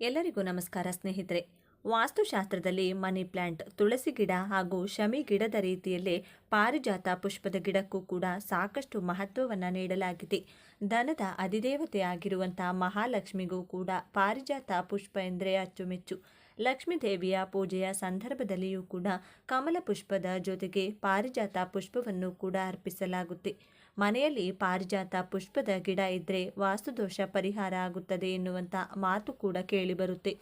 ಎಲ್ಲರಿಗೂ ನಮಸ್ಕಾರ ಸ್ನೇಹಿತರೆ. ವಾಸ್ತುಶಾಸ್ತ್ರದಲ್ಲಿ ಮನಿ ಪ್ಲಾಂಟ್, ತುಳಸಿ ಗಿಡ ಹಾಗೂ ಶಮಿ ಗಿಡದ ರೀತಿಯಲ್ಲೇ ಪಾರಿಜಾತ ಪುಷ್ಪದ ಗಿಡಕ್ಕೂ ಕೂಡ ಸಾಕಷ್ಟು ಮಹತ್ವವನ್ನು ನೀಡಲಾಗಿದೆ. ಧನದ ಅಧಿದೇವತೆಯಾಗಿರುವಂಥ ಮಹಾಲಕ್ಷ್ಮಿಗೂ ಕೂಡ ಪಾರಿಜಾತ ಪುಷ್ಪ ಎಂದರೆ ಅಚ್ಚುಮೆಚ್ಚು. ಲಕ್ಷ್ಮೀ ದೇವಿಯ ಪೂಜೆಯ ಸಂದರ್ಭದಲ್ಲಿಯೂ ಕೂಡ ಕಮಲ ಪುಷ್ಪದ ಜೊತೆಗೆ ಪಾರಿಜಾತ ಪುಷ್ಪವನ್ನು ಕೂಡ ಅರ್ಪಿಸಲಾಗುತ್ತೆ. ಮನೆಯಲ್ಲಿ ಪಾರಿಜಾತ ಪುಷ್ಪದ ಗಿಡ ಇದ್ದರೆ ವಾಸ್ತುದೋಷ ಪರಿಹಾರ ಆಗುತ್ತದೆ ಎನ್ನುವಂಥ ಮಾತು ಕೂಡ ಕೇಳಿಬರುತ್ತೆ.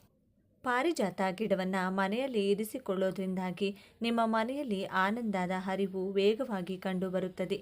ಪಾರಿಜಾತ ಗಿಡವನ್ನು ಮನೆಯಲ್ಲಿ ಇರಿಸಿಕೊಳ್ಳೋದ್ರಿಂದಾಗಿ ನಿಮ್ಮ ಮನೆಯಲ್ಲಿ ಆನಂದದ ಹರಿವು ವೇಗವಾಗಿ ಕಂಡುಬರುತ್ತದೆ.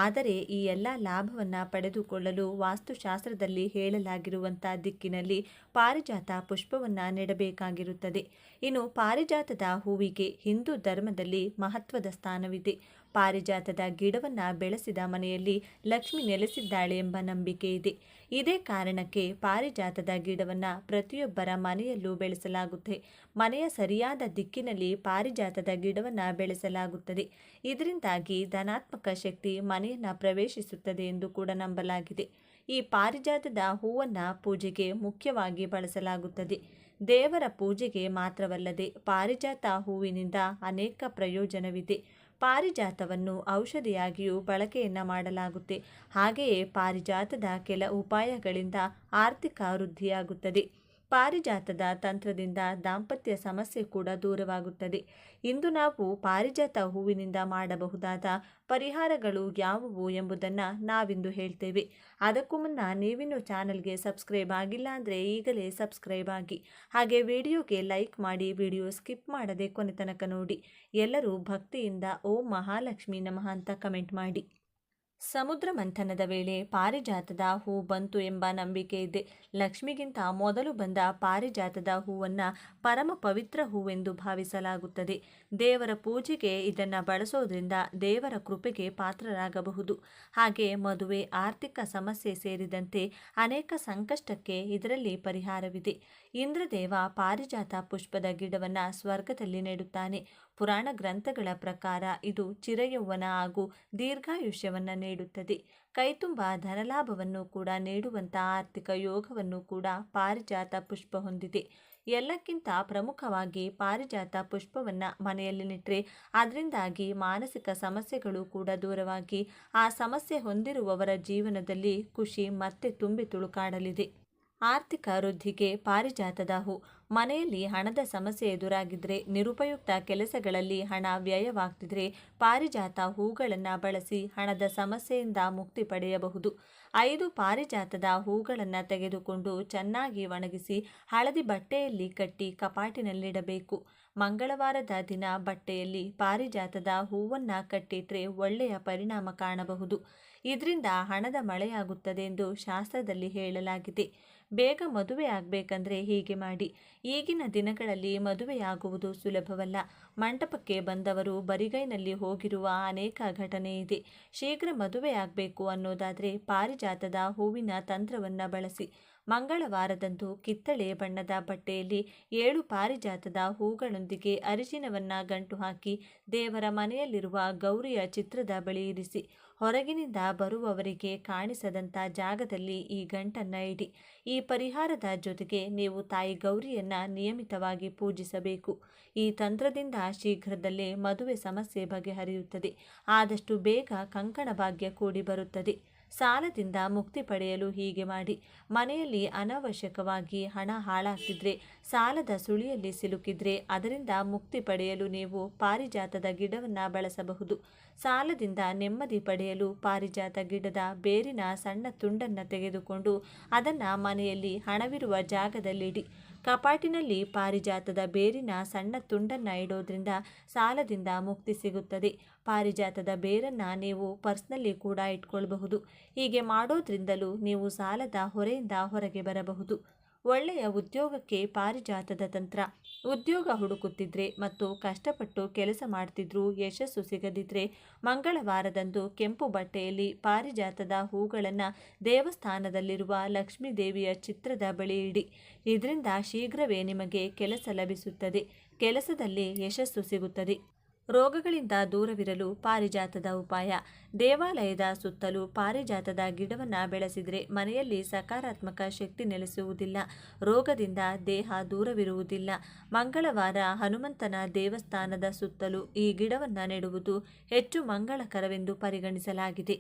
ಆದರೆ ಈ ಎಲ್ಲ ಲಾಭವನ್ನು ಪಡೆದುಕೊಳ್ಳಲು ವಾಸ್ತುಶಾಸ್ತ್ರದಲ್ಲಿ ಹೇಳಲಾಗಿರುವಂಥ ದಿಕ್ಕಿನಲ್ಲಿ ಪಾರಿಜಾತ ಪುಷ್ಪವನ್ನು ನೆಡಬೇಕಾಗಿರುತ್ತದೆ. ಇನ್ನು ಪಾರಿಜಾತದ ಹೂವಿಗೆ ಹಿಂದೂ ಧರ್ಮದಲ್ಲಿ ಮಹತ್ವದ ಸ್ಥಾನವಿದೆ. ಪಾರಿಜಾತದ ಗಿಡವನ್ನು ಬೆಳೆಸಿದ ಮನೆಯಲ್ಲಿ ಲಕ್ಷ್ಮಿ ನೆಲೆಸಿದ್ದಾಳೆ ಎಂಬ ನಂಬಿಕೆ ಇದೆ. ಇದೇ ಕಾರಣಕ್ಕೆ ಪಾರಿಜಾತದ ಗಿಡವನ್ನು ಪ್ರತಿಯೊಬ್ಬರ ಮನೆಯಲ್ಲೂ ಬೆಳೆಸಲಾಗುತ್ತೆ. ಮನೆಯ ಸರಿಯಾದ ದಿಕ್ಕಿನಲ್ಲಿ ಪಾರಿಜಾತದ ಗಿಡವನ್ನು ಬೆಳೆಸಲಾಗುತ್ತದೆ. ಇದರಿಂದಾಗಿ ಧನಾತ್ಮಕ ಶಕ್ತಿ ಮನೆಯನ್ನು ಪ್ರವೇಶಿಸುತ್ತದೆ ಎಂದು ಕೂಡ ನಂಬಲಾಗಿದೆ. ಈ ಪಾರಿಜಾತದ ಹೂವನ್ನು ಪೂಜೆಗೆ ಮುಖ್ಯವಾಗಿ ಬಳಸಲಾಗುತ್ತದೆ. ದೇವರ ಪೂಜೆಗೆ ಮಾತ್ರವಲ್ಲದೆ ಪಾರಿಜಾತ ಹೂವಿನಿಂದ ಅನೇಕ ಪ್ರಯೋಜನವಿದೆ. ಪಾರಿಜಾತವನ್ನು ಔಷಧಿಯಾಗಿಯೂ ಬಳಕೆಯನ್ನು ಮಾಡಲಾಗುತ್ತೆ. ಹಾಗೆಯೇ ಪಾರಿಜಾತದ ಕೆಲ ಉಪಾಯಗಳಿಂದ ಆರ್ಥಿಕ ವೃದ್ಧಿಯಾಗುತ್ತದೆ. ಪಾರಿಜಾತದ ತಂತ್ರದಿಂದ ದಾಂಪತ್ಯ ಸಮಸ್ಯೆ ಕೂಡ ದೂರವಾಗುತ್ತದೆ. ಇಂದು ನಾವು ಪಾರಿಜಾತ ಹೂವಿನಿಂದ ಮಾಡಬಹುದಾದ ಪರಿಹಾರಗಳು ಯಾವುವು ಎಂಬುದನ್ನು ನಾವಿಂದು ಹೇಳ್ತೇವೆ. ಅದಕ್ಕೂ ಮುನ್ನ ನೀವಿನ್ನೂ ಚಾನಲ್ಗೆ ಸಬ್ಸ್ಕ್ರೈಬ್ ಆಗಿಲ್ಲ ಅಂದರೆ ಈಗಲೇ ಸಬ್ಸ್ಕ್ರೈಬ್ ಆಗಿ, ಹಾಗೆ ವಿಡಿಯೋಗೆ ಲೈಕ್ ಮಾಡಿ, ವಿಡಿಯೋ ಸ್ಕಿಪ್ ಮಾಡದೆ ಕೊನೆ ತನಕ ನೋಡಿ. ಎಲ್ಲರೂ ಭಕ್ತಿಯಿಂದ ಓಂ ಮಹಾಲಕ್ಷ್ಮಿ ನಮಃ ಅಂತ ಕಮೆಂಟ್ ಮಾಡಿ. ಸಮುದ್ರ ಮಂಥನದ ವೇಳೆ ಪಾರಿಜಾತದ ಹೂ ಬಂತು ಎಂಬ ನಂಬಿಕೆ ಇದೆ. ಲಕ್ಷ್ಮಿಗಿಂತ ಮೊದಲು ಬಂದ ಪಾರಿಜಾತದ ಹೂವನ್ನು ಪರಮ ಪವಿತ್ರ ಹೂವೆಂದು ಭಾವಿಸಲಾಗುತ್ತದೆ. ದೇವರ ಪೂಜೆಗೆ ಇದನ್ನು ಬಳಸೋದ್ರಿಂದ ದೇವರ ಕೃಪೆಗೆ ಪಾತ್ರರಾಗಬಹುದು. ಹಾಗೆ ಮದುವೆ, ಆರ್ಥಿಕ ಸಮಸ್ಯೆ ಸೇರಿದಂತೆ ಅನೇಕ ಸಂಕಷ್ಟಕ್ಕೆ ಇದರಲ್ಲಿ ಪರಿಹಾರವಿದೆ. ಇಂದ್ರದೇವ ಪಾರಿಜಾತ ಪುಷ್ಪದ ಗಿಡವನ್ನು ಸ್ವರ್ಗದಲ್ಲಿ ನೆಡುತ್ತಾನೆ. ಪುರಾಣ ಗ್ರಂಥಗಳ ಪ್ರಕಾರ ಇದು ಚಿರಯೌವನ ಹಾಗೂ ದೀರ್ಘಾಯುಷ್ಯವನ್ನು ನೀಡುತ್ತದೆ. ಕೈತುಂಬ ಧನಲಾಭವನ್ನು ಕೂಡ ನೀಡುವಂಥ ಆರ್ಥಿಕ ಯೋಗವನ್ನು ಕೂಡ ಪಾರಿಜಾತ ಪುಷ್ಪ ಹೊಂದಿದೆ. ಎಲ್ಲಕ್ಕಿಂತ ಪ್ರಮುಖವಾಗಿ ಪಾರಿಜಾತ ಪುಷ್ಪವನ್ನು ಮನೆಯಲ್ಲಿ ನೆಟ್ಟರೆ ಅದರಿಂದಾಗಿ ಮಾನಸಿಕ ಸಮಸ್ಯೆಗಳು ಕೂಡ ದೂರವಾಗಿ ಆ ಸಮಸ್ಯೆ ಹೊಂದಿರುವವರ ಜೀವನದಲ್ಲಿ ಖುಷಿ ಮತ್ತೆ ತುಂಬಿ ತುಳುಕಾಡಲಿದೆ. ಆರ್ಥಿಕ ವೃದ್ಧಿಗೆ ಪಾರಿಜಾತದ ಹೂ. ಮನೆಯಲ್ಲಿ ಹಣದ ಸಮಸ್ಯೆ ಎದುರಾಗಿದ್ದರೆ, ನಿರುಪಯುಕ್ತ ಕೆಲಸಗಳಲ್ಲಿ ಹಣ ವ್ಯಯವಾಗ್ತಿದ್ರೆ ಪಾರಿಜಾತ ಹೂಗಳನ್ನು ಬಳಸಿ ಹಣದ ಸಮಸ್ಯೆಯಿಂದ ಮುಕ್ತಿ ಪಡೆಯಬಹುದು. 5 ಪಾರಿಜಾತದ ಹೂಗಳನ್ನು ತೆಗೆದುಕೊಂಡು ಚೆನ್ನಾಗಿ ಒಣಗಿಸಿ ಹಳದಿ ಬಟ್ಟೆಯಲ್ಲಿ ಕಟ್ಟಿ ಕಪಾಟಿನಲ್ಲಿಡಬೇಕು. ಮಂಗಳವಾರದ ದಿನ ಬಟ್ಟೆಯಲ್ಲಿ ಪಾರಿಜಾತದ ಹೂವನ್ನು ಕಟ್ಟಿಟ್ರೆ ಒಳ್ಳೆಯ ಪರಿಣಾಮ ಕಾಣಬಹುದು. ಇದರಿಂದ ಹಣದ ಮಳೆಯಾಗುತ್ತದೆ ಎಂದು ಶಾಸ್ತ್ರದಲ್ಲಿ ಹೇಳಲಾಗಿದೆ. ಬೇಗ ಮದುವೆ ಆಗಬೇಕಂದ್ರೆ ಹೀಗೆ ಮಾಡಿ. ಈಗಿನ ದಿನಗಳಲ್ಲಿ ಮದುವೆಯಾಗುವುದು ಸುಲಭವಲ್ಲ. ಮಂಟಪಕ್ಕೆ ಬಂದವರು ಬರಿಗೈನಲ್ಲಿ ಹೋಗಿರುವ ಅನೇಕ ಘಟನೆ ಇದೆ. ಶೀಘ್ರ ಮದುವೆಯಾಗಬೇಕು ಅನ್ನೋದಾದರೆ ಪಾರಿಜಾತದ ಹೂವಿನ ತಂತ್ರವನ್ನು ಬಳಸಿ. ಮಂಗಳವಾರದಂದು ಕಿತ್ತಳೆ ಬಣ್ಣದ ಬಟ್ಟೆಯಲ್ಲಿ 7 ಪಾರಿಜಾತದ ಹೂಗಳೊಂದಿಗೆ ಅರಿಶಿನವನ್ನು ಗಂಟು ಹಾಕಿ ದೇವರ ಮನೆಯಲ್ಲಿರುವ ಗೌರಿಯ ಚಿತ್ರದ ಬಳಿ ಇರಿಸಿ. ಹೊರಗಿನಿಂದ ಬರುವವರಿಗೆ ಕಾಣಿಸದಂಥ ಜಾಗದಲ್ಲಿ ಈ ಗಂಟನ್ನು ಇಡಿ. ಈ ಪರಿಹಾರದ ಜೊತೆಗೆ ನೀವು ತಾಯಿ ಗೌರಿಯನ್ನು ನಿಯಮಿತವಾಗಿ ಪೂಜಿಸಬೇಕು. ಈ ತಂತ್ರದಿಂದ ಶೀಘ್ರದಲ್ಲೇ ಮದುವೆ ಸಮಸ್ಯೆ ಬಗೆಹರಿಯುತ್ತದೆ. ಆದಷ್ಟು ಬೇಗ ಕಂಕಣ ಭಾಗ್ಯ ಕೂಡಿ ಬರುತ್ತದೆ. ಸಾಲದಿಂದ ಮುಕ್ತಿ ಪಡೆಯಲು ಹೀಗೆ ಮಾಡಿ. ಮನೆಯಲ್ಲಿ ಅನಾವಶ್ಯಕವಾಗಿ ಹಣ ಹಾಳಾಗ್ತಿದ್ರೆ, ಸಾಲದ ಸುಳಿಯಲ್ಲಿ ಸಿಲುಕಿದ್ರೆ ಅದರಿಂದ ಮುಕ್ತಿ ಪಡೆಯಲು ನೀವು ಪಾರಿಜಾತದ ಗಿಡವನ್ನು ಬಳಸಬಹುದು. ಸಾಲದಿಂದ ನೆಮ್ಮದಿ ಪಡೆಯಲು ಪಾರಿಜಾತ ಗಿಡದ ಬೇರಿನ ಸಣ್ಣ ತುಂಡನ್ನು ತೆಗೆದುಕೊಂಡು ಅದನ್ನು ಮನೆಯಲ್ಲಿ ಹಣವಿರುವ ಜಾಗದಲ್ಲಿಡಿ. ಕಪಾಟಿನಲ್ಲಿ ಪಾರಿಜಾತದ ಬೇರಿನ ಸಣ್ಣ ತುಂಡನ್ನು ಇಡೋದ್ರಿಂದ ಸಾಲದಿಂದ ಮುಕ್ತಿ ಸಿಗುತ್ತದೆ. ಪಾರಿಜಾತದ ಬೇರನ್ನು ನೀವು ಪರ್ಸ್ನಲ್ಲಿ ಕೂಡ ಇಟ್ಕೊಳ್ಬಹುದು. ಹೀಗೆ ಮಾಡೋದ್ರಿಂದಲೂ ನೀವು ಸಾಲದ ಹೊರೆಯಿಂದ ಹೊರಗೆ ಬರಬಹುದು. ಒಳ್ಳೆಯ ಉದ್ಯೋಗಕ್ಕೆ ಪಾರಿಜಾತದ ತಂತ್ರ. ಉದ್ಯೋಗ ಹುಡುಕುತ್ತಿದ್ರೆ ಮತ್ತು ಕಷ್ಟಪಟ್ಟು ಕೆಲಸ ಮಾಡ್ತಿದ್ರೂ ಯಶಸ್ಸು ಸಿಗದಿದ್ರೆ ಮಂಗಳವಾರದಂದು ಕೆಂಪು ಬಟ್ಟೆಯಲ್ಲಿ ಪಾರಿಜಾತದ ಹೂಗಳನ್ನು ದೇವಸ್ಥಾನದಲ್ಲಿರುವ ಲಕ್ಷ್ಮೀ ದೇವಿಯ ಚಿತ್ರದ ಬಳಿ ಇಡಿ. ಇದರಿಂದ ಶೀಘ್ರವೇ ನಿಮಗೆ ಕೆಲಸ ಲಭಿಸುತ್ತದೆ. ಕೆಲಸದಲ್ಲಿ ಯಶಸ್ಸು ಸಿಗುತ್ತದೆ. ರೋಗಗಳಿಂದ ದೂರವಿರಲು ಪಾರಿಜಾತದ ಉಪಾಯ. ದೇವಾಲಯದ ಸುತ್ತಲೂ ಪಾರಿಜಾತದ ಗಿಡವನ್ನು ಬೆಳೆಸಿದರೆ ಮನೆಯಲ್ಲಿ ಸಕಾರಾತ್ಮಕ ಶಕ್ತಿ ನೆಲೆಸುವುದಿಲ್ಲ, ರೋಗದಿಂದ ದೇಹ ದೂರವಿರುವುದಿಲ್ಲ. ಮಂಗಳವಾರ ಹನುಮಂತನ ದೇವಸ್ಥಾನದ ಸುತ್ತಲೂ ಈ ಗಿಡವನ್ನು ನೆಡುವುದು ಹೆಚ್ಚು ಮಂಗಳಕರವೆಂದು ಪರಿಗಣಿಸಲಾಗಿದೆ.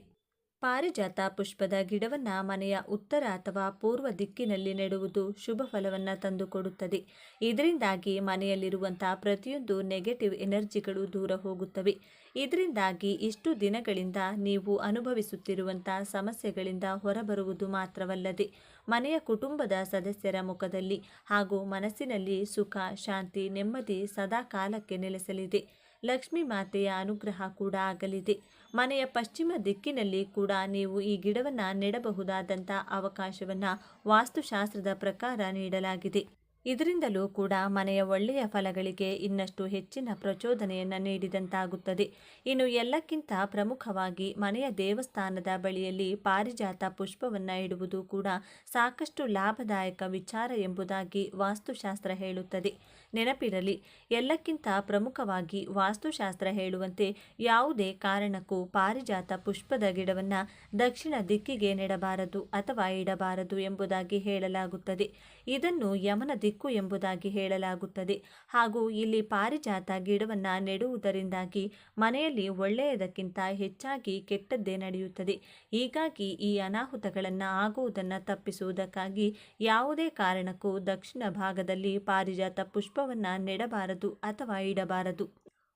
ಪಾರಿಜಾತ ಪುಷ್ಪದ ಗಿಡವನ್ನು ಮನೆಯ ಉತ್ತರ ಅಥವಾ ಪೂರ್ವ ದಿಕ್ಕಿನಲ್ಲಿ ನೆಡುವುದು ಶುಭ ಫಲವನ್ನು ತಂದುಕೊಡುತ್ತದೆ. ಇದರಿಂದಾಗಿ ಮನೆಯಲ್ಲಿರುವಂಥ ಪ್ರತಿಯೊಂದು ನೆಗೆಟಿವ್ ಎನರ್ಜಿಗಳು ದೂರ ಹೋಗುತ್ತವೆ. ಇದರಿಂದಾಗಿ ಇಷ್ಟು ದಿನಗಳಿಂದ ನೀವು ಅನುಭವಿಸುತ್ತಿರುವಂಥ ಸಮಸ್ಯೆಗಳಿಂದ ಹೊರಬರುವುದು ಮಾತ್ರವಲ್ಲದೆ ಮನೆಯ ಕುಟುಂಬದ ಸದಸ್ಯರ ಮುಖದಲ್ಲಿ ಹಾಗೂ ಮನಸ್ಸಿನಲ್ಲಿ ಸುಖ, ಶಾಂತಿ, ನೆಮ್ಮದಿ ಸದಾ ಕಾಲಕ್ಕೆ ನೆಲೆಸಲಿದೆ. ಲಕ್ಷ್ಮೀ ಮಾತೆಯ ಅನುಗ್ರಹ ಕೂಡ ಆಗಲಿದೆ. ಮನೆಯ ಪಶ್ಚಿಮ ದಿಕ್ಕಿನಲ್ಲಿ ಕೂಡ ನೀವು ಈ ಗಿಡವನ್ನು ನೆಡಬಹುದಾದಂಥ ಅವಕಾಶವನ್ನು ವಾಸ್ತುಶಾಸ್ತ್ರದ ಪ್ರಕಾರ ನೀಡಲಾಗಿದೆ. ಇದರಿಂದಲೂ ಕೂಡ ಮನೆಯ ಒಳ್ಳೆಯ ಫಲಗಳಿಗೆ ಇನ್ನಷ್ಟು ಹೆಚ್ಚಿನ ಪ್ರಚೋದನೆಯನ್ನು ನೀಡಿದಂತಾಗುತ್ತದೆ. ಇನ್ನು ಎಲ್ಲಕ್ಕಿಂತ ಪ್ರಮುಖವಾಗಿ ಮನೆಯ ದೇವಸ್ಥಾನದ ಬಳಿಯಲ್ಲಿ ಪಾರಿಜಾತ ಪುಷ್ಪವನ್ನು ಇಡುವುದು ಕೂಡ ಸಾಕಷ್ಟು ಲಾಭದಾಯಕ ವಿಚಾರ ಎಂಬುದಾಗಿ ವಾಸ್ತುಶಾಸ್ತ್ರ ಹೇಳುತ್ತದೆ. ನೆನಪಿರಲಿ, ಎಲ್ಲಕ್ಕಿಂತ ಪ್ರಮುಖವಾಗಿ ವಾಸ್ತುಶಾಸ್ತ್ರ ಹೇಳುವಂತೆ ಯಾವುದೇ ಕಾರಣಕ್ಕೂ ಪಾರಿಜಾತ ಪುಷ್ಪದ ಗಿಡವನ್ನು ದಕ್ಷಿಣ ದಿಕ್ಕಿಗೆ ನೆಡಬಾರದು ಅಥವಾ ಇಡಬಾರದು ಎಂಬುದಾಗಿ ಹೇಳಲಾಗುತ್ತದೆ. ಇದನ್ನು ಯಮನ ದಿಕ್ಕು ಎಂಬುದಾಗಿ ಹೇಳಲಾಗುತ್ತದೆ. ಹಾಗೂ ಇಲ್ಲಿ ಪಾರಿಜಾತ ಗಿಡವನ್ನು ನೆಡುವುದರಿಂದಾಗಿ ಮನೆಯಲ್ಲಿ ಒಳ್ಳೆಯದಕ್ಕಿಂತ ಹೆಚ್ಚಾಗಿ ಕೆಟ್ಟದ್ದೇ ನಡೆಯುತ್ತದೆ. ಹೀಗಾಗಿ ಈ ಅನಾಹುತಗಳನ್ನು ಆಗುವುದನ್ನು ತಪ್ಪಿಸುವುದಕ್ಕಾಗಿ ಯಾವುದೇ ಕಾರಣಕ್ಕೂ ದಕ್ಷಿಣ ಭಾಗದಲ್ಲಿ ಪಾರಿಜಾತ ಪುಷ್ಪವನ್ನು ನೆಡಬಾರದು ಅಥವಾ ಇಡಬಾರದು.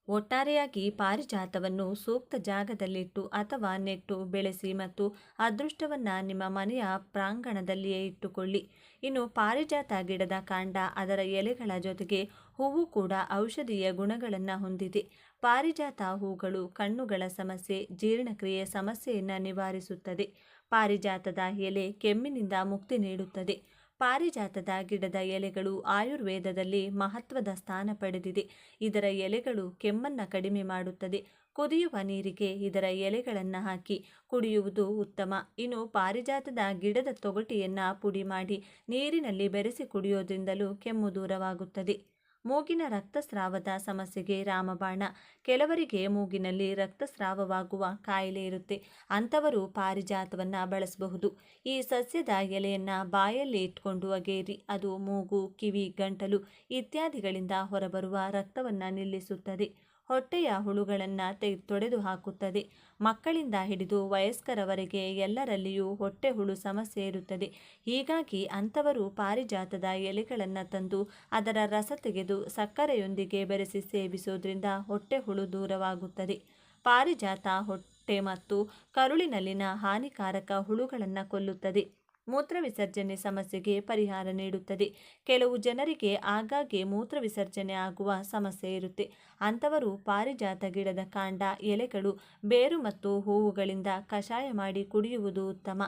ಒಟ್ಟಾರೆಯಾಗಿ ಪಾರಿಜಾತವನ್ನು ಸೂಕ್ತ ಜಾಗದಲ್ಲಿಟ್ಟು ಅಥವಾ ನೆಟ್ಟು ಬೆಳೆಸಿ ಮತ್ತು ಅದೃಷ್ಟವನ್ನು ನಿಮ್ಮ ಮನೆಯ ಪ್ರಾಂಗಣದಲ್ಲಿಯೇ ಇಟ್ಟುಕೊಳ್ಳಿ. ಇನ್ನು ಪಾರಿಜಾತ ಗಿಡದ ಕಾಂಡ, ಅದರ ಎಲೆಗಳ ಜೊತೆಗೆ ಹೂವು ಕೂಡ ಔಷಧೀಯ ಗುಣಗಳನ್ನು ಹೊಂದಿದೆ. ಪಾರಿಜಾತ ಹೂಗಳು ಕಣ್ಣುಗಳ ಸಮಸ್ಯೆ, ಜೀರ್ಣಕ್ರಿಯೆ ಸಮಸ್ಯೆಯನ್ನು ನಿವಾರಿಸುತ್ತದೆ. ಪಾರಿಜಾತದ ಎಲೆ ಕೆಮ್ಮಿನಿಂದ ಮುಕ್ತಿ ನೀಡುತ್ತದೆ. ಪಾರಿಜಾತದ ಗಿಡದ ಎಲೆಗಳು ಆಯುರ್ವೇದದಲ್ಲಿ ಮಹತ್ವದ ಸ್ಥಾನ ಪಡೆದಿದೆ. ಇದರ ಎಲೆಗಳು ಕೆಮ್ಮನ್ನು ಕಡಿಮೆ ಮಾಡುತ್ತದೆ. ಕುದಿಯುವ ನೀರಿಗೆ ಇದರ ಎಲೆಗಳನ್ನು ಹಾಕಿ ಕುಡಿಯುವುದು ಉತ್ತಮ. ಇನ್ನು ಪಾರಿಜಾತದ ಗಿಡದ ತೊಗಟೆಯನ್ನು ಪುಡಿ ಮಾಡಿ ನೀರಿನಲ್ಲಿ ಬೆರೆಸಿ ಕುಡಿಯೋದ್ರಿಂದಲೂ ಕೆಮ್ಮು ದೂರವಾಗುತ್ತದೆ. ಮೂಗಿನ ರಕ್ತಸ್ರಾವದ ಸಮಸ್ಯೆಗೆ ರಾಮಬಾಣ. ಕೆಲವರಿಗೆ ಮೂಗಿನಲ್ಲಿ ರಕ್ತಸ್ರಾವವಾಗುವ ಕಾಯಿಲೆ ಇರುತ್ತೆ. ಅಂಥವರು ಪಾರಿಜಾತವನ್ನು ಬಳಸಬಹುದು. ಈ ಸಸ್ಯದ ಎಲೆಯನ್ನು ಬಾಯಲ್ಲಿ ಇಟ್ಕೊಂಡು ಅಗೇರಿ ಅದು ಮೂಗು, ಕಿವಿ, ಗಂಟಲು ಇತ್ಯಾದಿಗಳಿಂದ ಹೊರಬರುವ ರಕ್ತವನ್ನು ನಿಲ್ಲಿಸುತ್ತದೆ. ಹೊಟ್ಟೆಯ ಹುಳುಗಳನ್ನು ತೊಡೆದು ಹಾಕುತ್ತದೆ. ಮಕ್ಕಳಿಂದ ಹಿಡಿದು ವಯಸ್ಕರವರೆಗೆ ಎಲ್ಲರಲ್ಲಿಯೂ ಹೊಟ್ಟೆ ಹುಳು ಸಮಸ್ಯೆ ಇರುತ್ತದೆ. ಹೀಗಾಗಿ ಅಂಥವರು ಪಾರಿಜಾತದ ಎಲೆಗಳನ್ನು ತಂದು ಅದರ ರಸ ತೆಗೆದು ಸಕ್ಕರೆಯೊಂದಿಗೆ ಬೆರೆಸಿ ಸೇವಿಸೋದ್ರಿಂದ ಹೊಟ್ಟೆ ಹುಳು ದೂರವಾಗುತ್ತದೆ. ಪಾರಿಜಾತ ಹೊಟ್ಟೆ ಮತ್ತು ಕರುಳಿನಲ್ಲಿನ ಹಾನಿಕಾರಕ ಹುಳುಗಳನ್ನು ಕೊಲ್ಲುತ್ತದೆ. ಮೂತ್ರ ವಿಸರ್ಜನೆ ಸಮಸ್ಯೆಗೆ ಪರಿಹಾರ ನೀಡುತ್ತದೆ. ಕೆಲವು ಜನರಿಗೆ ಆಗಾಗ್ಗೆ ಮೂತ್ರ ವಿಸರ್ಜನೆ ಆಗುವ ಸಮಸ್ಯೆ ಇರುತ್ತೆ. ಅಂಥವರು ಪಾರಿಜಾತ ಗಿಡದ ಕಾಂಡ, ಎಲೆಗಳು, ಬೇರು ಮತ್ತು ಹೂವುಗಳಿಂದ ಕಷಾಯ ಮಾಡಿ ಕುಡಿಯುವುದು ಉತ್ತಮ.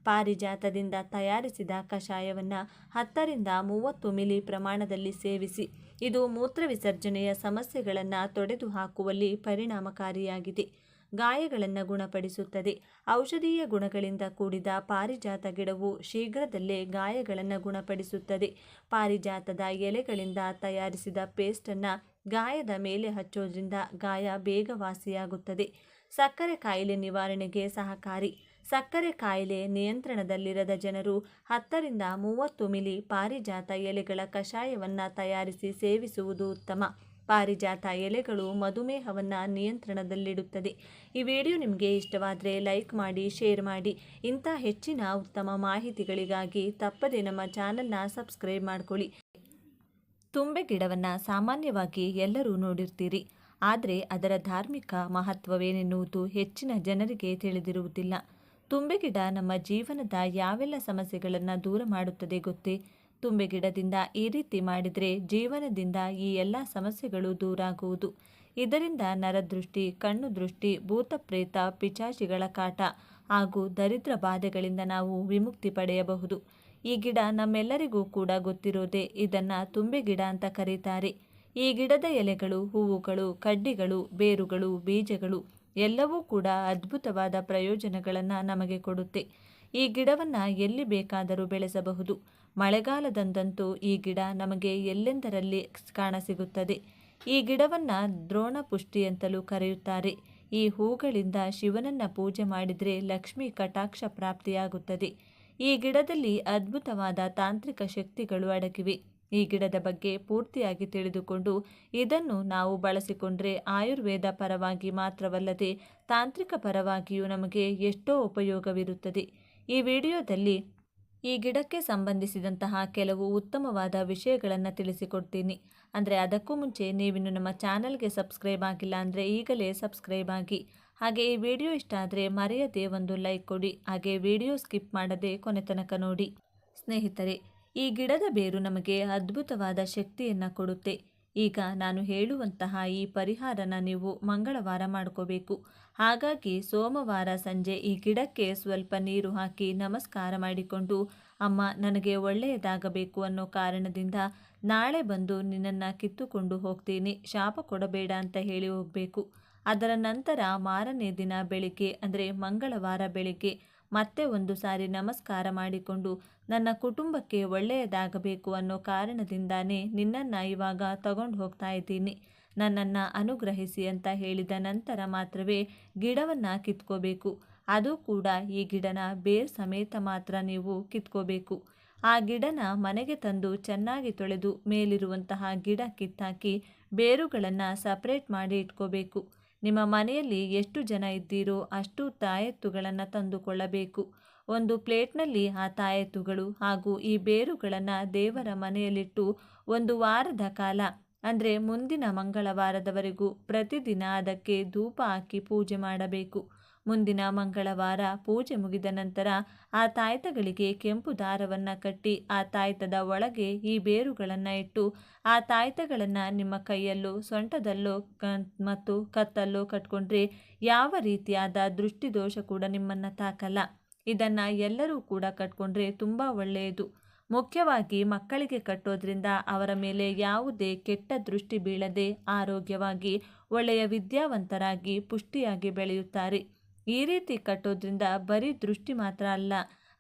ಪಾರಿಜಾತದಿಂದ ತಯಾರಿಸಿದ ಕಷಾಯವನ್ನು 10 ರಿಂದ 30 ಮಿಲಿ ಪ್ರಮಾಣದಲ್ಲಿ ಸೇವಿಸಿ. ಇದು ಮೂತ್ರ ವಿಸರ್ಜನೆಯ ಸಮಸ್ಯೆಗಳನ್ನು ತೊಡೆದು ಹಾಕುವಲ್ಲಿ ಪರಿಣಾಮಕಾರಿಯಾಗಿದೆ. ಗಾಯಗಳನ್ನು ಗುಣಪಡಿಸುತ್ತದೆ. ಔಷಧೀಯ ಗುಣಗಳಿಂದ ಕೂಡಿದ ಪಾರಿಜಾತ ಗಿಡವು ಶೀಘ್ರದಲ್ಲೇ ಗಾಯಗಳನ್ನು ಗುಣಪಡಿಸುತ್ತದೆ. ಪಾರಿಜಾತದ ಎಲೆಗಳಿಂದ ತಯಾರಿಸಿದ ಪೇಸ್ಟನ್ನು ಗಾಯದ ಮೇಲೆ ಹಚ್ಚೋದ್ರಿಂದ ಗಾಯ ಬೇಗ ವಾಸಿಯಾಗುತ್ತದೆ. ಸಕ್ಕರೆ ಕಾಯಿಲೆ ನಿವಾರಣೆಗೆ ಸಹಕಾರಿ. ಸಕ್ಕರೆ ಕಾಯಿಲೆ ನಿಯಂತ್ರಣದಲ್ಲಿರದ ಜನರು 10 ರಿಂದ 30 ಮಿಲಿ ಪಾರಿಜಾತ ಎಲೆಗಳ ಕಷಾಯವನ್ನು ತಯಾರಿಸಿ ಸೇವಿಸುವುದು ಉತ್ತಮ. ಪಾರಿಜಾತ ಎಲೆಗಳು ಮಧುಮೇಹವನ್ನು ನಿಯಂತ್ರಣದಲ್ಲಿಡುತ್ತದೆ. ಈ ವಿಡಿಯೋ ನಿಮಗೆ ಇಷ್ಟವಾದರೆ ಲೈಕ್ ಮಾಡಿ, ಶೇರ್ ಮಾಡಿ. ಇಂಥ ಹೆಚ್ಚಿನ ಉತ್ತಮ ಮಾಹಿತಿಗಳಿಗಾಗಿ ತಪ್ಪದೆ ನಮ್ಮ ಚಾನಲ್ನ ಸಬ್ಸ್ಕ್ರೈಬ್ ಮಾಡ್ಕೊಳ್ಳಿ. ತುಂಬೆ ಗಿಡವನ್ನು ಸಾಮಾನ್ಯವಾಗಿ ಎಲ್ಲರೂ ನೋಡಿರ್ತೀರಿ. ಆದರೆ ಅದರ ಧಾರ್ಮಿಕ ಮಹತ್ವವೇನೆನ್ನುವುದು ಹೆಚ್ಚಿನ ಜನರಿಗೆ ತಿಳಿದಿರುವುದಿಲ್ಲ. ತುಂಬೆ ಗಿಡ ನಮ್ಮ ಜೀವನದ ಯಾವೆಲ್ಲ ಸಮಸ್ಯೆಗಳನ್ನು ದೂರ ಮಾಡುತ್ತದೆ ಗೊತ್ತೇ? ತುಂಬೆ ಗಿಡದಿಂದ ಈ ರೀತಿ ಮಾಡಿದರೆ ಜೀವನದಿಂದ ಈ ಎಲ್ಲ ಸಮಸ್ಯೆಗಳು ದೂರಾಗುವುದು. ಇದರಿಂದ ನರದೃಷ್ಟಿ, ಕಣ್ಣು ದೃಷ್ಟಿ, ಭೂತ ಪ್ರೇತ, ಪಿಶಾಚಿಗಳ ಕಾಟ ಹಾಗೂ ದರಿದ್ರ ಬಾಧೆಗಳಿಂದ ನಾವು ವಿಮುಕ್ತಿ ಪಡೆಯಬಹುದು. ಈ ಗಿಡ ನಮ್ಮೆಲ್ಲರಿಗೂ ಕೂಡ ಗೊತ್ತಿರೋದೇ. ಇದನ್ನು ತುಂಬೆ ಗಿಡ ಅಂತ ಕರೀತಾರೆ. ಈ ಗಿಡದ ಎಲೆಗಳು, ಹೂವುಗಳು, ಕಡ್ಡಿಗಳು, ಬೇರುಗಳು, ಬೀಜಗಳು ಎಲ್ಲವೂ ಕೂಡ ಅದ್ಭುತವಾದ ಪ್ರಯೋಜನಗಳನ್ನು ನಮಗೆ ಕೊಡುತ್ತೆ. ಈ ಗಿಡವನ್ನು ಎಲ್ಲಿ ಬೇಕಾದರೂ ಬೆಳೆಸಬಹುದು. ಮಳೆಗಾಲದಂತೂ ಈ ಗಿಡ ನಮಗೆ ಎಲ್ಲೆಂದರಲ್ಲಿ ಕಾಣಸಿಗುತ್ತದೆ. ಈ ಗಿಡವನ್ನು ದ್ರೋಣ ಪುಷ್ಟಿ ಅಂತಲೂ ಕರೆಯುತ್ತಾರೆ. ಈ ಹೂಗಳಿಂದ ಶಿವನನ್ನ ಪೂಜೆ ಮಾಡಿದರೆ ಲಕ್ಷ್ಮಿ ಕಟಾಕ್ಷ ಪ್ರಾಪ್ತಿಯಾಗುತ್ತದೆ. ಈ ಗಿಡದಲ್ಲಿ ಅದ್ಭುತವಾದ ತಾಂತ್ರಿಕ ಶಕ್ತಿಗಳು ಅಡಗಿವೆ. ಈ ಗಿಡದ ಬಗ್ಗೆ ಪೂರ್ತಿಯಾಗಿ ತಿಳಿದುಕೊಂಡು ಇದನ್ನು ನಾವು ಬಳಸಿಕೊಂಡ್ರೆ ಆಯುರ್ವೇದ ಪರವಾಗಿ ಮಾತ್ರವಲ್ಲದೆ ತಾಂತ್ರಿಕ ಪರವಾಗಿಯೂ ನಮಗೆ ಎಷ್ಟೋ ಉಪಯೋಗವಿರುತ್ತದೆ. ಈ ವಿಡಿಯೋದಲ್ಲಿ ಈ ಗಿಡಕ್ಕೆ ಸಂಬಂಧಿಸಿದಂತಹ ಕೆಲವು ಉತ್ತಮವಾದ ವಿಷಯಗಳನ್ನು ತಿಳಿಸಿಕೊಡ್ತೀನಿ. ಅಂದರೆ ಅದಕ್ಕೂ ಮುಂಚೆ ನೀವಿನ್ನು ನಮ್ಮ ಚಾನಲ್ಗೆ ಸಬ್ಸ್ಕ್ರೈಬ್ ಆಗಿಲ್ಲ ಅಂದರೆ ಈಗಲೇ ಸಬ್ಸ್ಕ್ರೈಬ್ ಆಗಿ. ಹಾಗೆ ಈ ವಿಡಿಯೋ ಇಷ್ಟ ಆದರೆ ಮರೆಯದೆ ಒಂದು ಲೈಕ್ ಕೊಡಿ. ಹಾಗೆ ವಿಡಿಯೋ ಸ್ಕಿಪ್ ಮಾಡದೆ ಕೊನೆ ತನಕ ನೋಡಿ. ಸ್ನೇಹಿತರೆ, ಈ ಗಿಡದ ಬೇರು ನಮಗೆ ಅದ್ಭುತವಾದ ಶಕ್ತಿಯನ್ನು ಕೊಡುತ್ತೆ. ಈಗ ನಾನು ಹೇಳುವಂತಹ ಈ ಪರಿಹಾರನ ನೀವು ಮಂಗಳವಾರ ಮಾಡ್ಕೋಬೇಕು. ಹಾಗಾಗಿ ಸೋಮವಾರ ಸಂಜೆ ಈ ಗಿಡಕ್ಕೆ ಸ್ವಲ್ಪ ನೀರು ಹಾಕಿ ನಮಸ್ಕಾರ ಮಾಡಿಕೊಂಡು, ಅಮ್ಮ ನನಗೆ ಒಳ್ಳೆಯದಾಗಬೇಕು ಅನ್ನೋ ಕಾರಣದಿಂದ ನಾಳೆ ಬಂದು ನಿನ್ನನ್ನು ಕಿತ್ತುಕೊಂಡು ಹೋಗ್ತೀನಿ, ಶಾಪ ಕೊಡಬೇಡ ಅಂತ ಹೇಳಿ ಹೋಗಬೇಕು. ಅದರ ನಂತರ ಮಾರನೇ ದಿನ ಬೆಳಿಗ್ಗೆ ಅಂದರೆ ಮಂಗಳವಾರ ಬೆಳಿಗ್ಗೆ ಮತ್ತೆ ಒಂದು ಸಾರಿ ನಮಸ್ಕಾರ ಮಾಡಿಕೊಂಡು, ನನ್ನ ಕುಟುಂಬಕ್ಕೆ ಒಳ್ಳೆಯದಾಗಬೇಕು ಅನ್ನೋ ಕಾರಣದಿಂದಾನೇ ನಿನ್ನನ್ನು ಇವಾಗ ತಗೊಂಡು ಹೋಗ್ತಾ ಇದ್ದೀನಿ, ನನ್ನನ್ನು ಅನುಗ್ರಹಿಸಿ ಅಂತ ಹೇಳಿದ ನಂತರ ಮಾತ್ರವೇ ಗಿಡವನ್ನು ಕಿತ್ಕೋಬೇಕು. ಅದು ಕೂಡ ಈ ಗಿಡನ ಬೇರ್ ಸಮೇತ ಮಾತ್ರ ನೀವು ಕಿತ್ಕೋಬೇಕು. ಆ ಗಿಡನ ಮನೆಗೆ ತಂದು ಚೆನ್ನಾಗಿ ತೊಳೆದು ಮೇಲಿರುವಂತಹ ಗಿಡ ಕಿತ್ತಾಕಿ ಬೇರುಗಳನ್ನು ಸಪ್ರೇಟ್ ಮಾಡಿ ಇಟ್ಕೋಬೇಕು. ನಿಮ್ಮ ಮನೆಯಲ್ಲಿ ಎಷ್ಟು ಜನ ಇದ್ದೀರೋ ಅಷ್ಟು ತಾಯೆತ್ತುಗಳನ್ನು ತಂದುಕೊಳ್ಳಬೇಕು. ಒಂದು ಪ್ಲೇಟ್ನಲ್ಲಿ ಆ ತಾಯೆತ್ತುಗಳು ಹಾಗೂ ಈ ಬೇರುಗಳನ್ನು ದೇವರ ಮನೆಯಲ್ಲಿಟ್ಟು ಒಂದು ವಾರದ ಕಾಲ ಅಂದರೆ ಮುಂದಿನ ಮಂಗಳವಾರದವರೆಗೂ ಪ್ರತಿದಿನ ಅದಕ್ಕೆ ಧೂಪ ಹಾಕಿ ಪೂಜೆ ಮಾಡಬೇಕು. ಮುಂದಿನ ಮಂಗಳವಾರ ಪೂಜೆ ಮುಗಿದ ನಂತರ ಆ ತಾಯ್ತಗಳಿಗೆ ಕೆಂಪು ದಾರವನ್ನು ಕಟ್ಟಿ ಆ ತಾಯ್ತದ ಒಳಗೆ ಈ ಬೇರುಗಳನ್ನು ಇಟ್ಟು ಆ ತಾಯ್ತಗಳನ್ನು ನಿಮ್ಮ ಕೈಯಲ್ಲೋ ಸೊಂಟದಲ್ಲೋ ಮತ್ತು ಕತ್ತಲ್ಲೋ ಕಟ್ಕೊಂಡ್ರೆ ಯಾವ ರೀತಿಯಾದ ದೃಷ್ಟಿದೋಷ ಕೂಡ ನಿಮ್ಮನ್ನು ತಾಕಲ್ಲ. ಇದನ್ನು ಎಲ್ಲರೂ ಕೂಡ ಕಟ್ಕೊಂಡ್ರೆ ತುಂಬ ಒಳ್ಳೆಯದು. ಮುಖ್ಯವಾಗಿ ಮಕ್ಕಳಿಗೆ ಕಟ್ಟೋದ್ರಿಂದ ಅವರ ಮೇಲೆ ಯಾವುದೇ ಕೆಟ್ಟ ದೃಷ್ಟಿ ಬೀಳದೆ ಆರೋಗ್ಯವಾಗಿ ಒಳ್ಳೆಯ ವಿದ್ಯಾವಂತರಾಗಿ ಪುಷ್ಟಿಯಾಗಿ ಬೆಳೆಯುತ್ತಾರೆ. ಈ ರೀತಿ ಕಟ್ಟೋದ್ರಿಂದ ಬರೀ ದೃಷ್ಟಿ ಮಾತ್ರ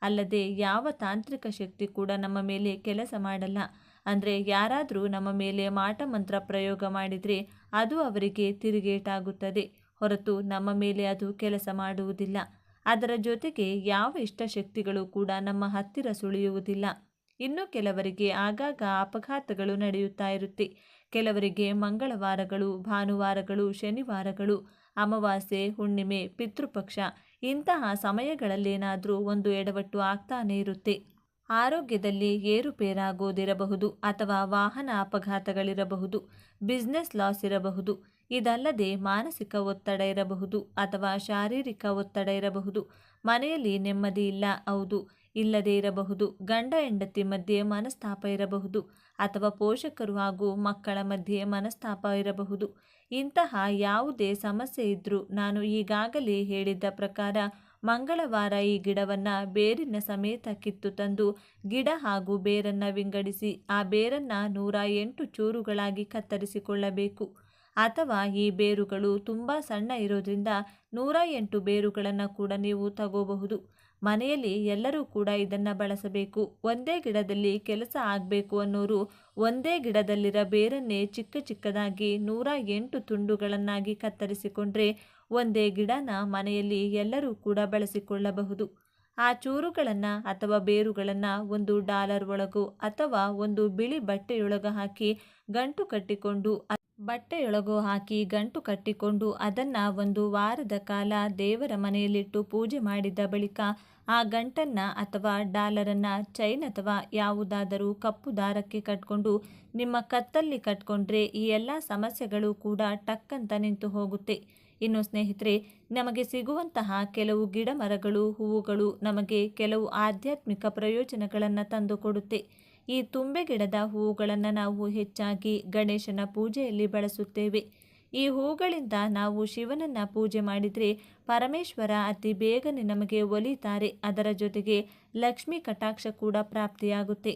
ಅಲ್ಲದೆ ಯಾವ ತಾಂತ್ರಿಕ ಶಕ್ತಿ ಕೂಡ ನಮ್ಮ ಮೇಲೆ ಕೆಲಸ ಮಾಡಲ್ಲ. ಅಂದರೆ ಯಾರಾದರೂ ನಮ್ಮ ಮೇಲೆ ಮಾಟ ಮಂತ್ರ ಪ್ರಯೋಗ ಮಾಡಿದರೆ ಅದು ಅವರಿಗೆ ತಿರುಗೇಟಾಗುತ್ತದೆ ಹೊರತು ನಮ್ಮ ಮೇಲೆ ಅದು ಕೆಲಸ ಮಾಡುವುದಿಲ್ಲ. ಅದರ ಜೊತೆಗೆ ಯಾವ ಇಷ್ಟಶಕ್ತಿಗಳು ಕೂಡ ನಮ್ಮ ಹತ್ತಿರ ಸುಳಿಯುವುದಿಲ್ಲ. ಇನ್ನು ಕೆಲವರಿಗೆ ಆಗಾಗ ಅಪಘಾತಗಳು ನಡೆಯುತ್ತಾ ಇರುತ್ತೆ. ಕೆಲವರಿಗೆ ಮಂಗಳವಾರಗಳು, ಭಾನುವಾರಗಳು, ಶನಿವಾರಗಳು, ಅಮಾವಾಸ್ಯೆ, ಹುಣ್ಣಿಮೆ, ಪಿತೃಪಕ್ಷ ಇಂತಹ ಸಮಯಗಳಲ್ಲೇನಾದರೂ ಒಂದು ಎಡವಟ್ಟು ಆಗ್ತಾನೇ ಇರುತ್ತೆ. ಆರೋಗ್ಯದಲ್ಲಿ ಏರುಪೇರಾಗೋದಿರಬಹುದು ಅಥವಾ ವಾಹನ ಅಪಘಾತಗಳಿರಬಹುದು, ಬಿಸ್ನೆಸ್ ಲಾಸ್ ಇರಬಹುದು. ಇದಲ್ಲದೆ ಮಾನಸಿಕ ಒತ್ತಡ ಇರಬಹುದು ಅಥವಾ ಶಾರೀರಿಕ ಒತ್ತಡ ಇರಬಹುದು. ಮನೆಯಲ್ಲಿ ನೆಮ್ಮದಿ ಇಲ್ಲ, ಹೌದು, ಇಲ್ಲದೇ ಇರಬಹುದು. ಗಂಡ ಹೆಂಡತಿ ಮಧ್ಯೆ ಮನಸ್ತಾಪ ಇರಬಹುದು ಅಥವಾ ಪೋಷಕರು ಹಾಗೂ ಮಕ್ಕಳ ಮಧ್ಯೆ ಮನಸ್ತಾಪ ಇರಬಹುದು. ಇಂತಹ ಯಾವುದೇ ಸಮಸ್ಯೆ ಇದ್ದರೂ ನಾನು ಈಗಾಗಲೇ ಹೇಳಿದ್ದ ಪ್ರಕಾರ ಮಂಗಳವಾರ ಈ ಗಿಡವನ್ನು ಬೇರಿನ ಸಮೇತ ಕಿತ್ತು ತಂದು ಗಿಡ ಹಾಗೂ ಬೇರನ್ನು ವಿಂಗಡಿಸಿ ಆ ಬೇರನ್ನು 108 ಚೂರುಗಳಾಗಿ ಕತ್ತರಿಸಿಕೊಳ್ಳಬೇಕು. ಅಥವಾ ಈ ಬೇರುಗಳು ತುಂಬ ಸಣ್ಣ ಇರೋದ್ರಿಂದ 108 ಬೇರುಗಳನ್ನು ಕೂಡ ನೀವು ತಗೋಬಹುದು. ಮನೆಯಲ್ಲಿ ಎಲ್ಲರೂ ಕೂಡ ಇದನ್ನು ಬಳಸಬೇಕು. ಒಂದೇ ಗಿಡದಲ್ಲಿ ಕೆಲಸ ಆಗಬೇಕು ಅನ್ನೋರು ಒಂದೇ ಗಿಡದಲ್ಲಿರೋ ಬೇರನ್ನೇ ಚಿಕ್ಕ ಚಿಕ್ಕದಾಗಿ 108 ತುಂಡುಗಳನ್ನಾಗಿ ಕತ್ತರಿಸಿಕೊಂಡ್ರೆ ಒಂದೇ ಗಿಡನ ಮನೆಯಲ್ಲಿ ಎಲ್ಲರೂ ಕೂಡ ಬಳಸಿಕೊಳ್ಳಬಹುದು. ಆ ಚೂರುಗಳನ್ನು ಅಥವಾ ಬೇರುಗಳನ್ನು ಒಂದು ಡಾಲರ್ ಒಳಗೋ ಅಥವಾ ಒಂದು ಬಿಳಿ ಗಂಟು ಕಟ್ಟಿಕೊಂಡು ಅದನ್ನು ಒಂದು ವಾರದ ಕಾಲ ದೇವರ ಮನೆಯಲ್ಲಿಟ್ಟು ಪೂಜೆ ಮಾಡಿದ ಬಳಿಕ ಆ ಗಂಟನ್ನು ಅಥವಾ ಡಾಲರನ್ನು ಚೈನ್ ಅಥವಾ ಯಾವುದಾದರೂ ಕಪ್ಪು ದಾರಕ್ಕೆ ಕಟ್ಕೊಂಡು ನಿಮ್ಮ ಕತ್ತಲ್ಲಿ ಕಟ್ಕೊಂಡ್ರೆ ಈ ಎಲ್ಲ ಸಮಸ್ಯೆಗಳು ಕೂಡ ಟಕ್ಕಂತ ನಿಂತು ಹೋಗುತ್ತೆ. ಇನ್ನು ಸ್ನೇಹಿತರೆ, ನಮಗೆ ಸಿಗುವಂತಹ ಕೆಲವು ಗಿಡ ಮರಗಳು, ಹೂವುಗಳು ನಮಗೆ ಕೆಲವು ಆಧ್ಯಾತ್ಮಿಕ ಪ್ರಯೋಜನಗಳನ್ನು ತಂದುಕೊಡುತ್ತೆ. ಈ ತುಂಬೆ ಗಿಡದ ಹೂವುಗಳನ್ನು ನಾವು ಹೆಚ್ಚಾಗಿ ಗಣೇಶನ ಪೂಜೆಯಲ್ಲಿ ಬಳಸುತ್ತೇವೆ. ಈ ಹೂಗಳಿಂದ ನಾವು ಶಿವನನ್ನು ಪೂಜೆ ಮಾಡಿದರೆ ಪರಮೇಶ್ವರ ಅತಿ ಬೇಗನೆ ನಮಗೆ ಒಲಿತಾರೆ. ಅದರ ಜೊತೆಗೆ ಲಕ್ಷ್ಮೀ ಕಟಾಕ್ಷ ಕೂಡ ಪ್ರಾಪ್ತಿಯಾಗುತ್ತೆ.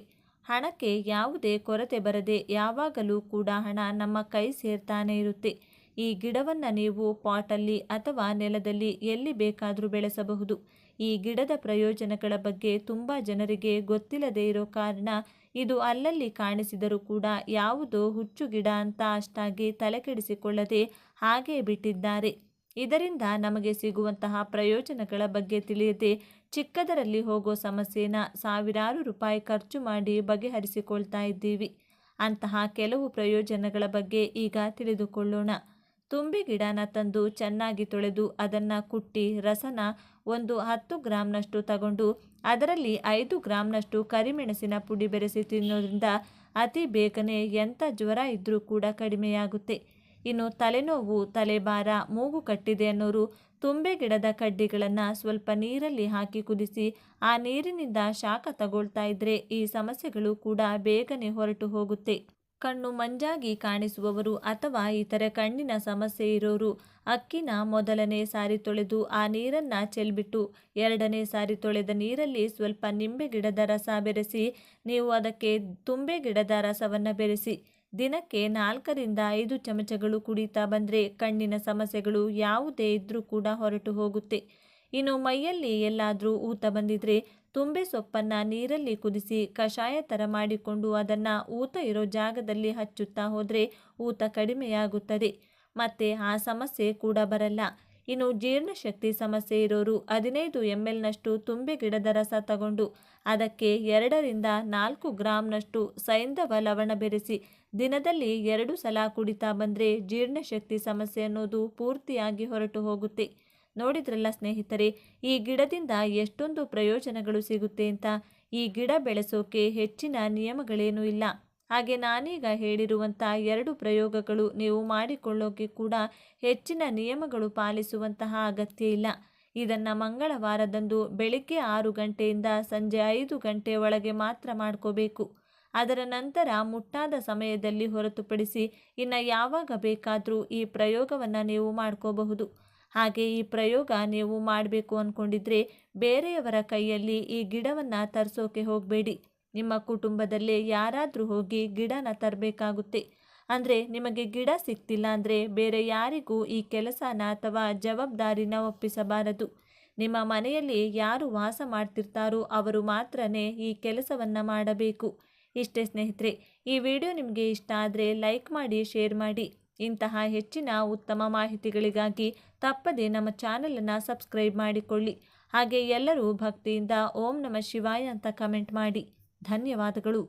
ಹಣಕ್ಕೆ ಯಾವುದೇ ಕೊರತೆ ಬರದೆ ಯಾವಾಗಲೂ ಕೂಡ ಹಣ ನಮ್ಮ ಕೈ ಸೇರ್ತಾನೆ ಇರುತ್ತೆ. ಈ ಗಿಡವನ್ನು ನೀವು ಪಾಟಲ್ಲಿ ಅಥವಾ ನೆಲದಲ್ಲಿ ಎಲ್ಲಿ ಬೇಕಾದರೂ ಬೆಳೆಸಬಹುದು. ಈ ಗಿಡದ ಪ್ರಯೋಜನಗಳ ಬಗ್ಗೆ ತುಂಬ ಜನರಿಗೆ ಗೊತ್ತಿಲ್ಲದೇ ಇರೋ ಕಾರಣ ಇದು ಅಲ್ಲಲ್ಲಿ ಕಾಣಿಸಿದರೂ ಕೂಡ ಯಾವುದೋ ಹುಚ್ಚು ಗಿಡ ಅಂತ ಅಷ್ಟಾಗಿ ತಲೆಕೆಡಿಸಿಕೊಳ್ಳದೆ ಹಾಗೇ ಬಿಟ್ಟಿದ್ದಾರೆ. ಇದರಿಂದ ನಮಗೆ ಸಿಗುವಂತಹ ಪ್ರಯೋಜನಗಳ ಬಗ್ಗೆ ತಿಳಿಯದೆ ಚಿಕ್ಕದರಲ್ಲಿ ಹೋಗೋ ಸಮಸ್ಯೆನ ಸಾವಿರಾರು ರೂಪಾಯಿ ಖರ್ಚು ಮಾಡಿ ಬಗೆಹರಿಸಿಕೊಳ್ತಾ ಇದ್ದೀವಿ. ಅಂತಹ ಕೆಲವು ಪ್ರಯೋಜನಗಳ ಬಗ್ಗೆ ಈಗ ತಿಳಿದುಕೊಳ್ಳೋಣ. ತುಂಬೆ ಗಿಡನ ತಂದು ಚೆನ್ನಾಗಿ ತೊಳೆದು ಅದನ್ನು ಕುಟ್ಟಿ ರಸನ ಒಂದು 10 ಗ್ರಾಂನಷ್ಟು ತಗೊಂಡು ಅದರಲ್ಲಿ 5 ಗ್ರಾಂನಷ್ಟು ಕರಿಮೆಣಸಿನ ಪುಡಿ ಬೆರೆಸಿ ತಿನ್ನೋದ್ರಿಂದ ಅತಿ ಬೇಗನೆ ಎಂಥ ಜ್ವರ ಇದ್ದರೂ ಕೂಡ ಕಡಿಮೆಯಾಗುತ್ತೆ. ಇನ್ನು ತಲೆನೋವು, ತಲೆಭಾರ, ಮೂಗು ಕಟ್ಟಿದೆ ಅನ್ನೋರು ತುಂಬೆ ಗಿಡದ ಕಡ್ಡಿಗಳನ್ನು ಸ್ವಲ್ಪ ನೀರಲ್ಲಿ ಹಾಕಿ ಕುದಿಸಿ ಆ ನೀರಿನಿಂದ ಶಾಖ ತಗೊಳ್ತಾ ಇದ್ರೆ ಈ ಸಮಸ್ಯೆಗಳು ಕೂಡ ಬೇಗನೆ ಹೊರಟು ಹೋಗುತ್ತೆ. ಕಣ್ಣು ಮಂಜಾಗಿ ಕಾಣಿಸುವವರು ಅಥವಾ ಇತರೆ ಕಣ್ಣಿನ ಸಮಸ್ಯೆ ಇರೋರು ಅಕ್ಕಿನ ಮೊದಲನೇ ಸಾರಿ ತೊಳೆದು ಆ ನೀರನ್ನು ಚೆಲ್ಬಿಟ್ಟು 2ನೇ ಸಾರಿ ತೊಳೆದ ನೀರಲ್ಲಿ ಸ್ವಲ್ಪ ನಿಂಬೆ ಗಿಡದ ರಸ ಬೆರೆಸಿ ನೀವು ಅದಕ್ಕೆ ತುಂಬೆ ಗಿಡದ ರಸವನ್ನು ಬೆರೆಸಿ ದಿನಕ್ಕೆ 4ರಿಂದ 5 ಚಮಚಗಳು ಕುಡಿತಾ ಬಂದರೆ ಕಣ್ಣಿನ ಸಮಸ್ಯೆಗಳು ಯಾವುದೇ ಇದ್ರೂ ಕೂಡ ಹೊರಟು ಹೋಗುತ್ತೆ. ಇನ್ನು ಮೈಯಲ್ಲಿ ಎಲ್ಲಾದರೂ ಊತ ಬಂದಿದ್ರೆ ತುಂಬೆ ಸೊಪ್ಪನ್ನು ನೀರಲ್ಲಿ ಕುದಿಸಿ ಕಷಾಯ ಥರ ಮಾಡಿಕೊಂಡು ಅದನ್ನು ಊತ ಇರೋ ಜಾಗದಲ್ಲಿ ಹಚ್ಚುತ್ತಾ ಹೋದರೆ ಊತ ಕಡಿಮೆಯಾಗುತ್ತದೆ ಮತ್ತು ಆ ಸಮಸ್ಯೆ ಕೂಡ ಬರಲ್ಲ. ಇನ್ನು ಜೀರ್ಣಶಕ್ತಿ ಸಮಸ್ಯೆ ಇರೋರು 15 mlನಷ್ಟು ತುಂಬೆ ಗಿಡದ ರಸ ತಗೊಂಡು ಅದಕ್ಕೆ 2ರಿಂದ 4 ಗ್ರಾಂನಷ್ಟು ಸೈಂಧವ ಲವಣ ಬೆರೆಸಿ ದಿನದಲ್ಲಿ 2 ಸಲ ಕುಡಿತಾ ಬಂದರೆ ಜೀರ್ಣಶಕ್ತಿ ಸಮಸ್ಯೆ ಅನ್ನೋದು ಪೂರ್ತಿಯಾಗಿ ಹೊರಟು ಹೋಗುತ್ತೆ. ನೋಡಿದ್ರಲ್ಲ ಸ್ನೇಹಿತರೆ, ಈ ಗಿಡದಿಂದ ಎಷ್ಟೊಂದು ಪ್ರಯೋಜನಗಳು ಸಿಗುತ್ತೆ ಅಂತ. ಈ ಗಿಡ ಬೆಳೆಸೋಕೆ ಹೆಚ್ಚಿನ ನಿಯಮಗಳೇನೂ ಇಲ್ಲ. ಹಾಗೆ ನಾನೀಗ ಹೇಳಿರುವಂಥ 2 ಪ್ರಯೋಗಗಳು ನೀವು ಮಾಡಿಕೊಳ್ಳೋಕೆ ಕೂಡ ಹೆಚ್ಚಿನ ನಿಯಮಗಳು ಪಾಲಿಸುವಂತಹ ಅಗತ್ಯ ಇಲ್ಲ. ಇದನ್ನು ಮಂಗಳವಾರದಂದು ಬೆಳಿಗ್ಗೆ 6 ಗಂಟೆಯಿಂದ ಸಂಜೆ 5 ಗಂಟೆ ಒಳಗೆ ಮಾತ್ರ ಮಾಡ್ಕೋಬೇಕು. ಅದರ ನಂತರ ಮುಟ್ಟಾದ ಸಮಯದಲ್ಲಿ ಹೊರತುಪಡಿಸಿ ಇನ್ನು ಯಾವಾಗ ಬೇಕಾದರೂ ಈ ಪ್ರಯೋಗವನ್ನು ನೀವು ಮಾಡ್ಕೋಬಹುದು. ಹಾಗೆ ಈ ಪ್ರಯೋಗ ನೀವು ಮಾಡಬೇಕು ಅಂದ್ಕೊಂಡಿದ್ರೆ ಬೇರೆಯವರ ಕೈಯಲ್ಲಿ ಈ ಗಿಡವನ್ನು ತರಿಸೋಕೆ ಹೋಗಬೇಡಿ. ನಿಮ್ಮ ಕುಟುಂಬದಲ್ಲೇ ಯಾರಾದರೂ ಹೋಗಿ ಗಿಡನ ತರಬೇಕಾಗುತ್ತೆ. ಅಂದರೆ ನಿಮಗೆ ಗಿಡ ಸಿಗ್ತಿಲ್ಲ ಅಂದರೆ ಬೇರೆ ಯಾರಿಗೂ ಈ ಕೆಲಸನ ಅಥವಾ ಜವಾಬ್ದಾರಿನ ಒಪ್ಪಿಸಬಾರದು. ನಿಮ್ಮ ಮನೆಯಲ್ಲಿ ಯಾರು ವಾಸ ಮಾಡ್ತಿರ್ತಾರೋ ಅವರು ಮಾತ್ರನೇ ಈ ಕೆಲಸವನ್ನು ಮಾಡಬೇಕು. ಇಷ್ಟೇ ಸ್ನೇಹಿತರೆ, ಈ ವಿಡಿಯೋ ನಿಮಗೆ ಇಷ್ಟ ಆದರೆ ಲೈಕ್ ಮಾಡಿ, ಶೇರ್ ಮಾಡಿ. ಇಂತಹ ಹೆಚ್ಚಿನ ಉತ್ತಮ ಮಾಹಿತಿಗಳಿಗಾಗಿ ತಪ್ಪದೆ ನಮ್ಮ ಚಾನಲನ್ನು ಸಬ್ಸ್ಕ್ರೈಬ್ ಮಾಡಿಕೊಳ್ಳಿ. ಹಾಗೆ ಎಲ್ಲರೂ ಭಕ್ತಿಯಿಂದ ಓಂ ನಮಃ ಶಿವಾಯ ಅಂತ ಕಮೆಂಟ್ ಮಾಡಿ. ಧನ್ಯವಾದಗಳು.